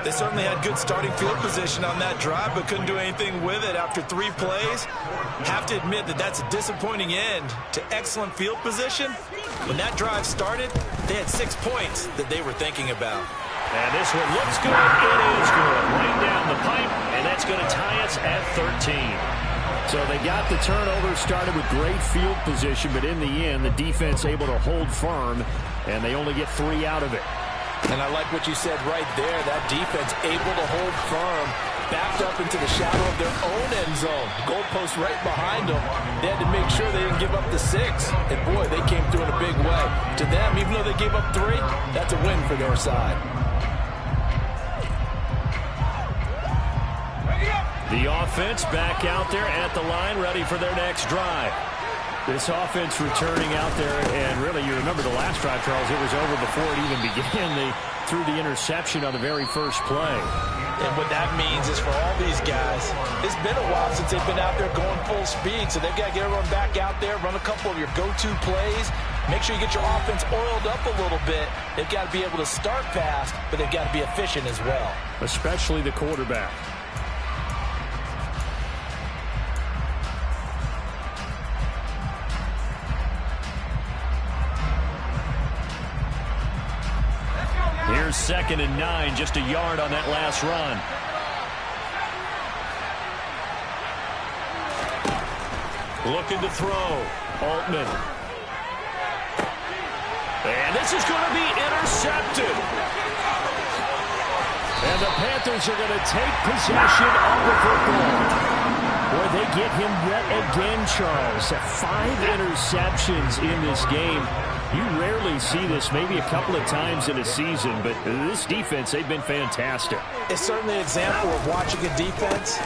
F: They certainly had good starting field position on that drive, but couldn't do anything with it after 3 plays. Have to admit that that's a disappointing end to excellent field position. When that drive started, they had 6 points that they were thinking about.
D: And this one looks good. It is good. Right down the pipe, and that's going to tie us at 13.
G: So they got the turnover started with great field position, but in the end, the defense able to hold firm, and they only get 3 out of it.
E: And I like what you said right there. That defense able to hold firm, backed up into the shadow of their own end zone. Goalpost right behind them. They had to make sure they didn't give up the 6. And, boy, they came through in a big way. To them, even though they gave up 3, that's a win for their side.
D: The offense back out there at the line, ready for their next drive. This offense returning out there, and really, you remember the last drive, Charles, it was over before it even began. They threw the interception on the very first play.
E: And what that means is for all these guys, it's been a while since they've been out there going full speed, so they've got to get everyone back out there, run a couple of your go-to plays, make sure you get your offense oiled up a little bit. They've got to be able to start fast, but they've got to be efficient as well.
G: Especially the quarterback.
D: Here's 2nd and 9, just a yard on that last run. Looking to throw. Altman. And this is going to be intercepted. And the Panthers are going to take possession of the football. Boy, they get him yet again, Charles. 5 interceptions in this game. You rarely see this, maybe a couple of times in a season, but this defense, they've been fantastic.
E: It's certainly an example of watching a defense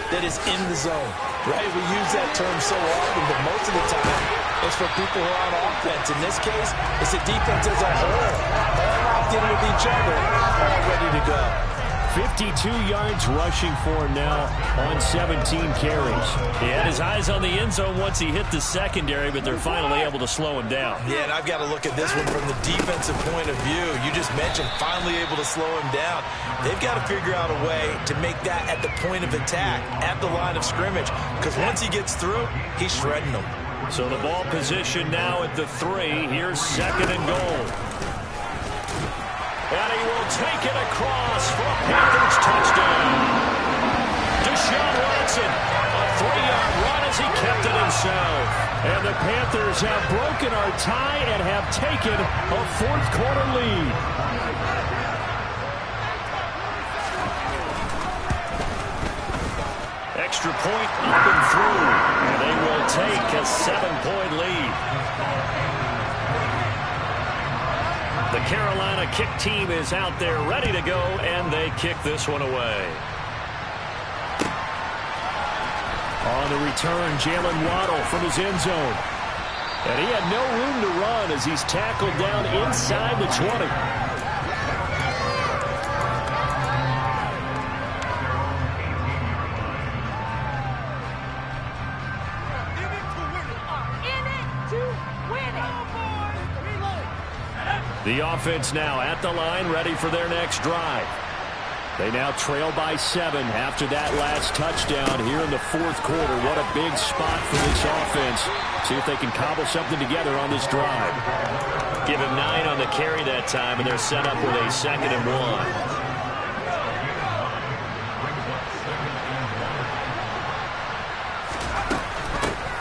E: that is in the zone, right? We use that term so often, but most of the time it's for people who are on offense. In this case, it's the defense as a whole, all locked in with each other, all ready to go.
G: 52 yards rushing for him now on 17 carries.
D: He had his eyes on the end zone once he hit the secondary, but they're finally able to slow him down.
E: Yeah, and I've got to look at this one from the defensive point of view. You just mentioned finally able to slow him down. They've got to figure out a way to make that at the point of attack, at the line of scrimmage, because once he gets through, he's shredding them.
D: So the ball position now at the 3. Here's 2nd and goal. And he will take it across for a Panthers touchdown. Deshaun Watson, a 3-yard run as he kept it himself. And the Panthers have broken our tie and have taken a 4th quarter lead. Extra point up and through. And they will take a 7-point lead. The Carolina kick team is out there ready to go, and they kick this one away.
G: On the return, Jalen Waddle from his end zone. And he had no room to run as he's tackled down inside the 20.
D: The offense now at the line, ready for their next drive.
G: They now trail by 7 after that last touchdown here in the 4th quarter. What a big spot for this offense. See if they can cobble something together on this drive.
D: Give him 9 on the carry that time, and they're set up with a 2nd and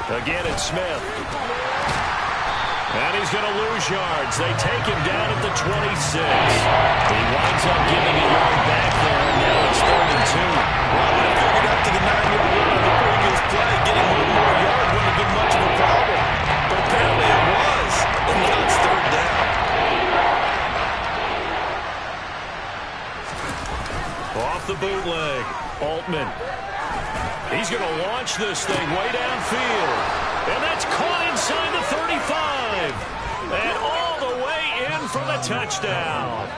D: 1. Again, it's Smith. And he's going to lose yards. They take him down at the 26. He winds up giving a yard back there, and now it's 3rd and 2.
E: Well, when I figured out to the 9-yard line on the previous play, getting 1 more yard wouldn't have been much of a problem. But apparently it was, and now it's 3rd down.
D: Off the bootleg, Altman. He's going to launch this thing way downfield. And that's caught inside the 35. And all the way in for the touchdown.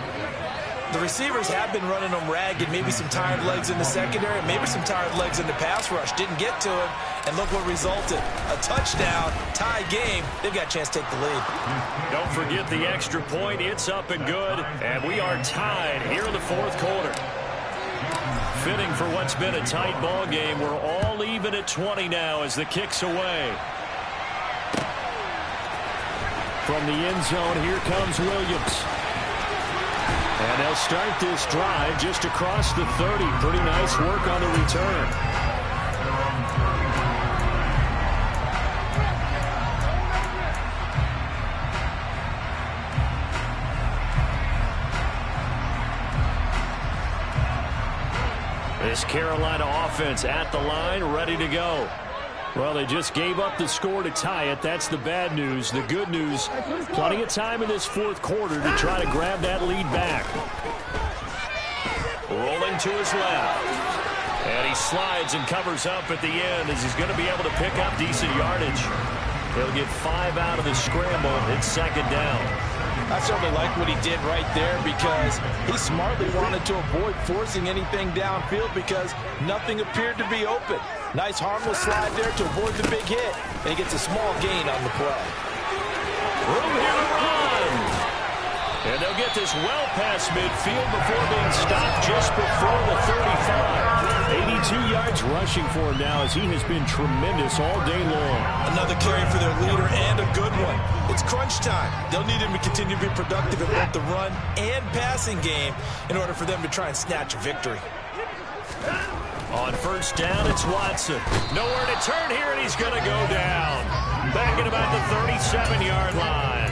E: The receivers have been running them ragged. Maybe some tired legs in the secondary, maybe some tired legs in the pass rush. Didn't get to him, and look what resulted. A touchdown, tie game. They've got a chance to take the lead.
D: Don't forget the extra point. It's up and good. And we are tied here in the 4th quarter. Fitting for what's been a tight ball game. We're all even at 20 now as the kick's away.
G: From the end zone, here comes Williams.
D: And they'll start this drive just across the 30. Pretty nice work on the return. This Carolina offense at the line, ready to go. Well, they just gave up the score to tie it. That's the bad news. The good news, plenty of time in this fourth quarter to try to grab that lead back. Rolling to his left. And he slides and covers up at the end as he's going to be able to pick up decent yardage. He'll get 5 out of the scramble. It's second down.
E: I certainly like what he did right there because he smartly wanted to avoid forcing anything downfield because nothing appeared to be open. Nice harmless slide there to avoid the big hit, and he gets a small gain on the play.
D: Room here to run. And they'll get this well past midfield before being stopped just before the 35. 82 yards rushing for him now as he has been tremendous all day long.
F: Another carry for their leader and a good one. It's crunch time. They'll need him to continue to be productive in both the run and passing game in order for them to try and snatch a victory.
D: On first down, it's Watson. Nowhere to turn here, and he's going to go down. Back at about the 37-yard line.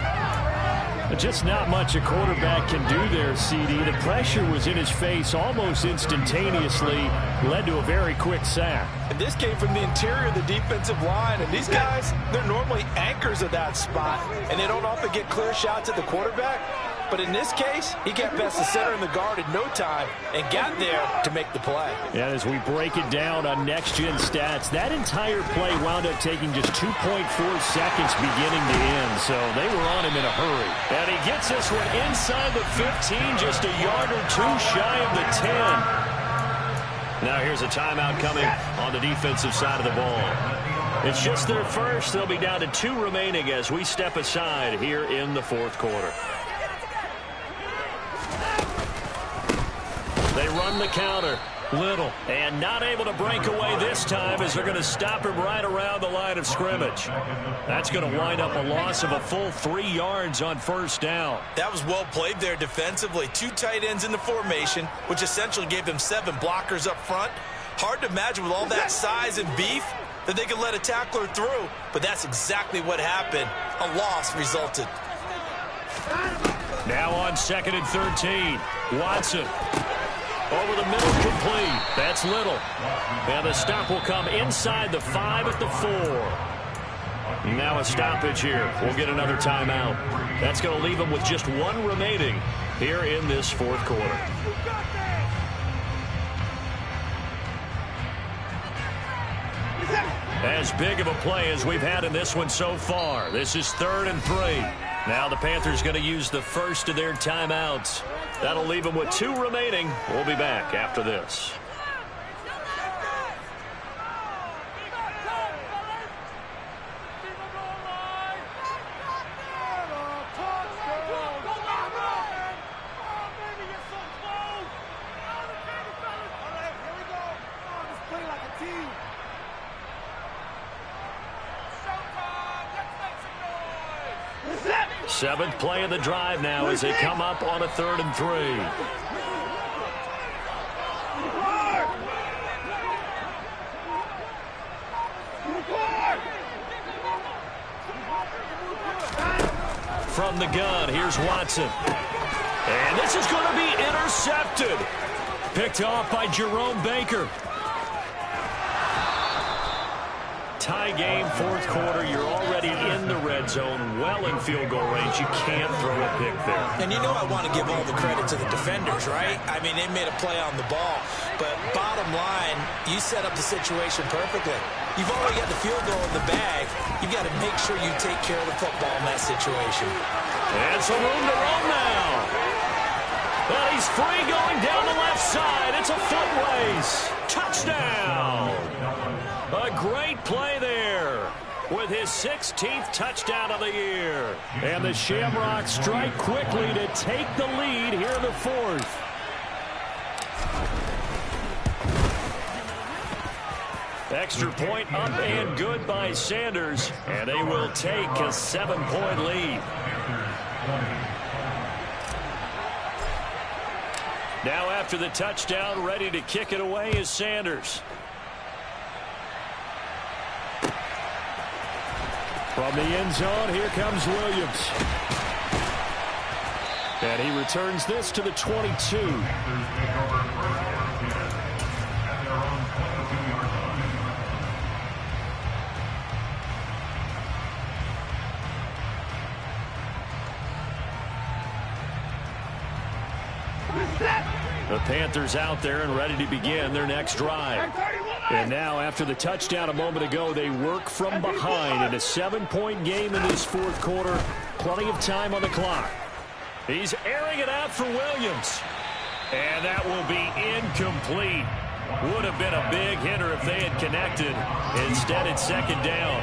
D: Just not much a quarterback can do there, CD. The pressure was in his face almost instantaneously, led to a very quick sack.
E: And this came from the interior of the defensive line, and these guys, they're normally anchors of that spot, and they don't often get clear shots at the quarterback. But in this case, he got past the center and the guard in no time and got there to make the play.
D: Yeah, as we break it down on next-gen stats, that entire play wound up taking just 2.4 seconds beginning to end, so they were on him in a hurry. And he gets this one inside the 15, just a yard or two shy of the 10. Now here's a timeout coming on the defensive side of the ball. It's just their first. They'll be down to 2 remaining as we step aside here in the fourth quarter. They run the counter. Little. And not able to break away this time as they're going to stop him right around the line of scrimmage. That's going to wind up a loss of a full 3 yards on first down.
F: That was well played there defensively. 2 tight ends in the formation, which essentially gave them 7 blockers up front. Hard to imagine with all that size and beef that they could let a tackler through, but that's exactly what happened. A loss resulted.
D: Now on 2nd and 13. Watson. Over the middle, complete. That's Little. And the stop will come inside the 5 at the 4. Now a stoppage here. We'll get another timeout. That's going to leave them with just 1 remaining here in this fourth quarter. As big of a play as we've had in this one so far. This is 3rd and 3. Now the Panthers going to use the first of their timeouts. That'll leave them with 2 remaining. We'll be back after this. Seventh play of the drive now as they come up on a 3rd and 3. From the gun, here's Watson. And this is going to be intercepted. Picked off by Jerome Baker. Tie game, fourth quarter. You're already in the red zone, well in field goal range. You can't throw a pick there.
H: And you know I want to give all the credit to the defenders, right? I mean, they made a play on the ball. But bottom line, you set up the situation perfectly. You've already got the field goal in the bag. You've got to make sure you take care of the football in that situation.
D: And some room to run now. Well, he's free going down the left side. It's a foot race. Touchdown. A great play there with his 16th touchdown of the year. And the Shamrocks strike quickly to take the lead here in the fourth. Extra point up and good by Sanders. And they will take a 7-point lead. Now after the touchdown, ready to kick it away is Sanders. From the end zone, here comes Williams. And he returns this to the 22. The Panthers out there and ready to begin their next drive. And now, after the touchdown a moment ago, they work from behind in a 7-point game in this fourth quarter. Plenty of time on the clock. He's airing it out for Williams. And that will be incomplete. Would have been a big hitter if they had connected. Instead, it's second down.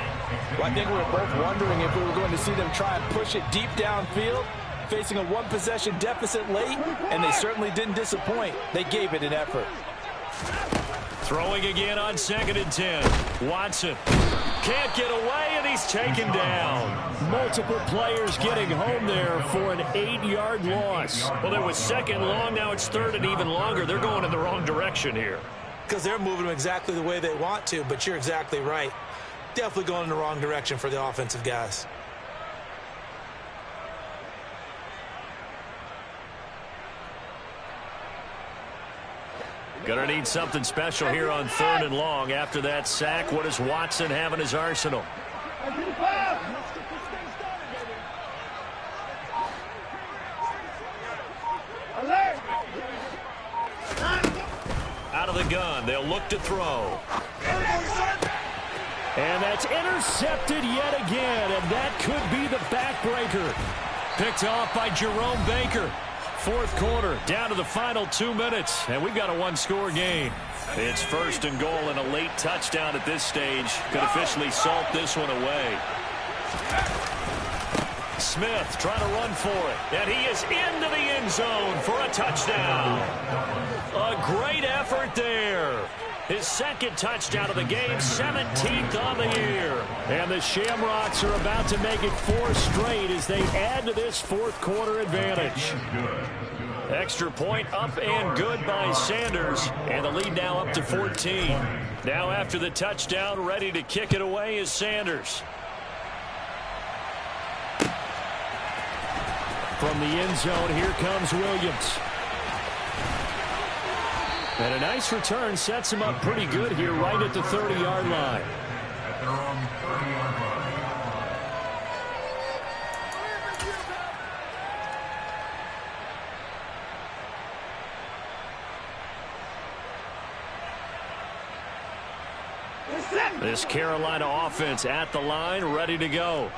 E: Well, I think we were both wondering if we were going to see them try and push it deep downfield, facing a one-possession deficit late, and they certainly didn't disappoint. They gave it an effort.
D: Throwing again on 2nd and 10. Watson can't get away, and he's taken down. Multiple players getting home there for an 8-yard loss. Well, it was second long. Now it's third and even longer. They're going in the wrong direction here.
H: Because they're moving them exactly the way they want to, but you're exactly right. Definitely going in the wrong direction for the offensive guys.
D: Gonna need something special here on 3rd and long. After that sack, what does Watson have in his arsenal? Out of the gun, they'll look to throw. And that's intercepted yet again, and that could be the backbreaker. Picked off by Jerome Baker. Fourth quarter, down to the final 2 minutes, and we've got a one-score game. It's 1st and goal and a late touchdown at this stage. Could officially salt this one away. Smith trying to run for it, and he is into the end zone for a touchdown. A great effort there. His second touchdown of the game, 17th on the year. And the Shamrocks are about to make it 4 straight as they add to this fourth quarter advantage. Extra point up and good by Sanders. And the lead now up to 14. Now after the touchdown, ready to kick it away is Sanders. From the end zone, here comes Williams. And a nice return sets him up pretty good here right at the 30-yard line. This Carolina offense at the line, ready to go.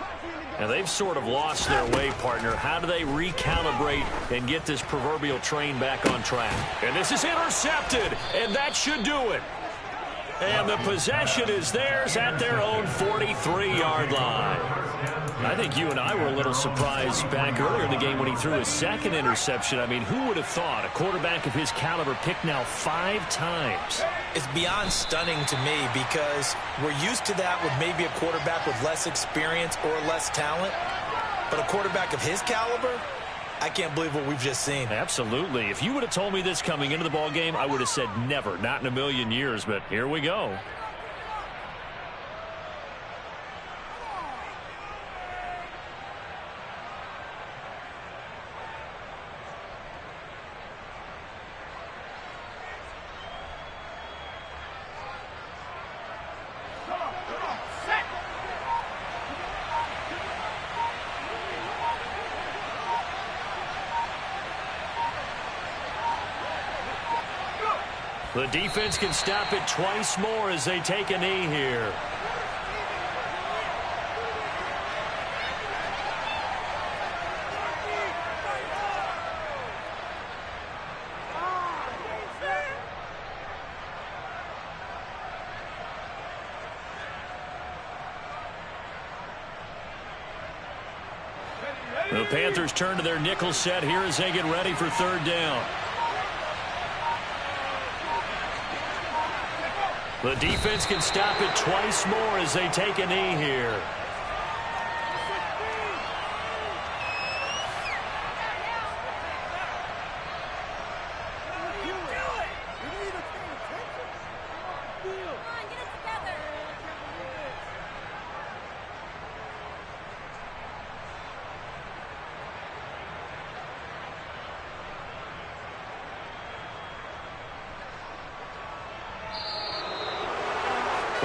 D: Now, they've sort of lost their way, partner. How do they recalibrate and get this proverbial train back on track? And this is intercepted, and that should do it. And the possession is theirs at their own 43-yard line. I think you and I were a little surprised back earlier in the game when he threw his second interception. I mean, who would have thought a quarterback of his caliber picked now 5 times?
H: It's beyond stunning to me because we're used to that with maybe a quarterback with less experience or less talent. But a quarterback of his caliber, I can't believe what we've just seen.
D: Absolutely. If you would have told me this coming into the ball game, I would have said never, not in a million years. But here we go. The defense can stop it twice more as they take a knee here. The Panthers turn to their nickel set here as they get ready for 3rd down. The defense can stop it twice more as they take a knee here.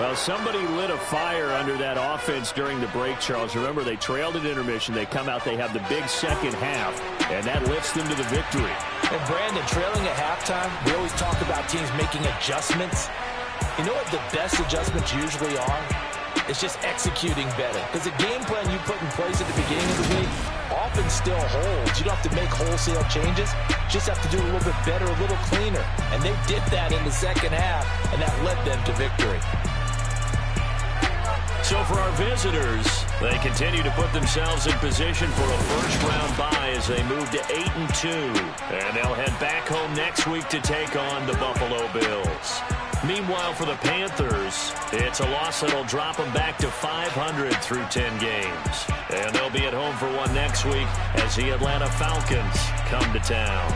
G: Well, somebody lit a fire under that offense during the break, Charles. Remember, they trailed at intermission. They come out, they have the big second half, and that lifts them to the victory.
E: And Brandon, trailing at halftime, we always talk about teams making adjustments. You know what the best adjustments usually are? It's just executing better. Because the game plan you put in place at the beginning of the week often still holds. You don't have to make wholesale changes. You just have to do it a little bit better, a little cleaner. And they did that in the second half, and that led them to victory.
D: So for our visitors, they continue to put themselves in position for a first-round bye as they move to 8-2. And they'll head back home next week to take on the Buffalo Bills. Meanwhile, for the Panthers, it's a loss that'll drop them back to 500 through 10 games. And they'll be at home for one next week as the Atlanta Falcons come to town.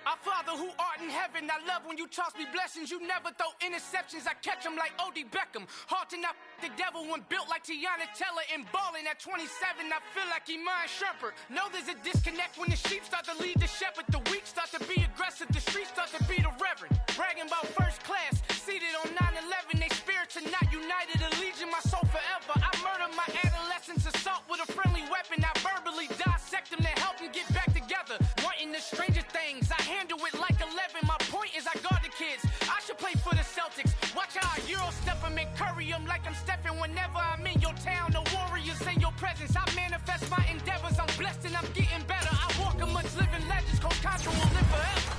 I: Our Father who art in heaven, I love when you toss me blessings. You never throw interceptions, I catch them like O.D. Beckham. Hard to not the devil when built like Tiana Teller and balling at 27. I feel like Iman Shumpert. Know there's a disconnect when the sheep start to lead the shepherd. The weak start to be aggressive, the streets start to be the reverend. Bragging about first class, seated on 9/11. They spirits are not united, a legion, my soul forever. I murdered my adolescence, assault with a friendly weapon. I verbally dissect them to help them get back together. Wanting the stranger things, I handle it like 11. My point is I guard the kids. I should play for the Celtics. Watch how I Euro step them and curry them like I'm stepping. Whenever I'm in your town, the warriors in your presence. I manifest my endeavors. I'm blessed and I'm getting better. I walk amongst living legends. Coach Contra will live forever.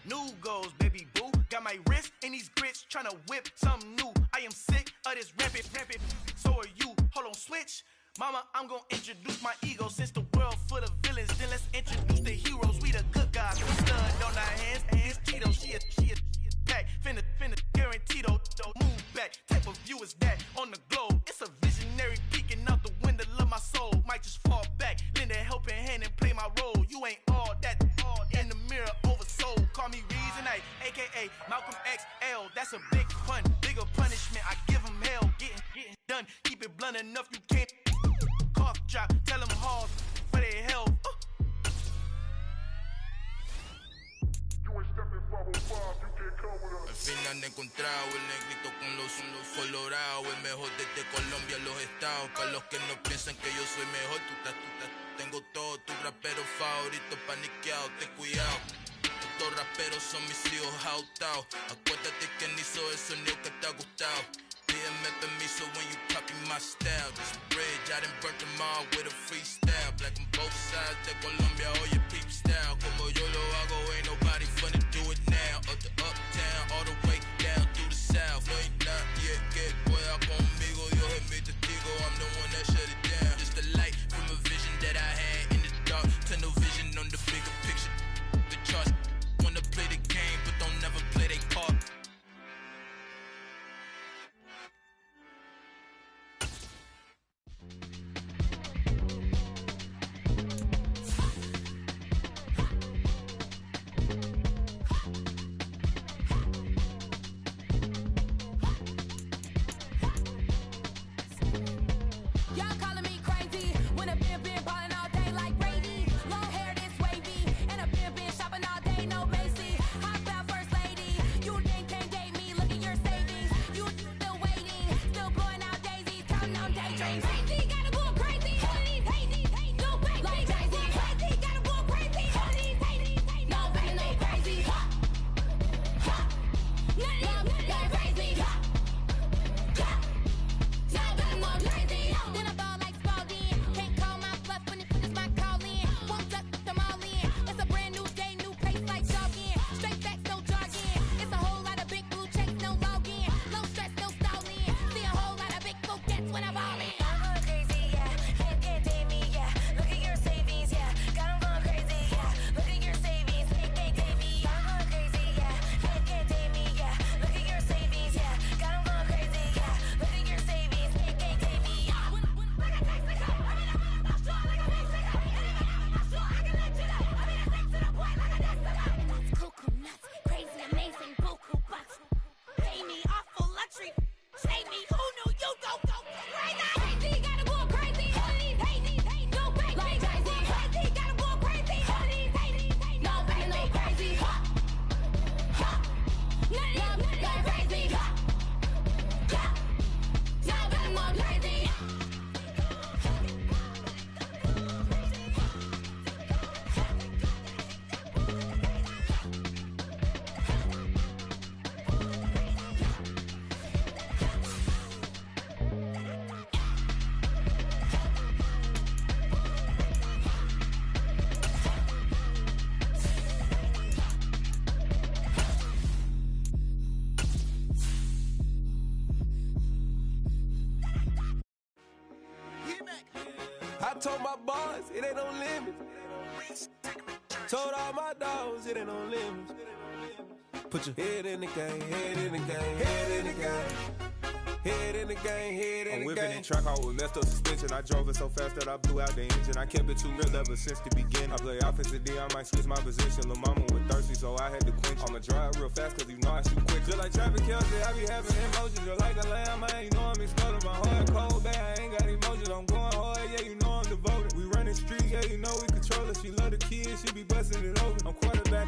I: New goals, baby boo. Got my wrist in these grits, tryna whip something new. I am sick of this rampant. So are you. Hold on, switch. Mama, I'm gonna introduce my ego. Since the world full of villains, then let's introduce the heroes. We the good guys. With blood on our hands. It's Tito. She a pack. Finna guaranteed. Move back. Type of view is that on the globe. It's a visionary peeking out the window of my soul. Might just fall back. Lend a helping hand and play my role. You ain't all that. In the mirror, oversold. Call me Reason A, a.k.a. Malcolm XL. That's a big pun. Bigger punishment. I give him hell. Getting done. Keep it blunt enough. You can't cough drop. Tell them hard for their health.
J: Al fin han encontrado el negrito con los colorados, el mejor desde Colombia, los estados. Para los que no piensan que yo soy mejor, tengo todo, tu rapero favorito paniqueado, ten cuidado. Estos raperos son mis hijos jautados. Acuérdate que ni hizo el sonido que te ha gustado. Pídeme permiso when you copy my style. This bridge, I done burnt them all with a freestyle. Black on both sides de Colombia, oye peep style. Como yo lo hago, ain't nobody finna do it now. Up to uptown, all the way down through the south. No hay nadie que pueda conmigo, Dios es mi testigo. I'm the one that shut it down. Just the light from a vision that I had in the dark. Tunnel vision on the bigger picture. The charts wanna play the game, but don't never play their part.
B: Told my boys, it ain't no limits. Told all my dogs, it ain't no limits. Put your head in the game, head in the game, head in the game. Head in the game, head in the game. I'm whipping in track hall with messed up suspension. I drove it so fast that I blew out the engine. I kept it too real ever since the beginning. I play offensive D, I might switch my position. Lil' mama was thirsty, so I had to quench. I'ma drive real fast, cause you know I shoot quick. Just like traffic Kelsey, I be having emotions. Just like a lamb, man, you know I'm exploding. My heart cold, bad, I ain't got emotions. I'm going hard, yeah, you know I'm devoted. We running streets, yeah, you know we control it. She love the kids, she be busting it open. I'm quarterback.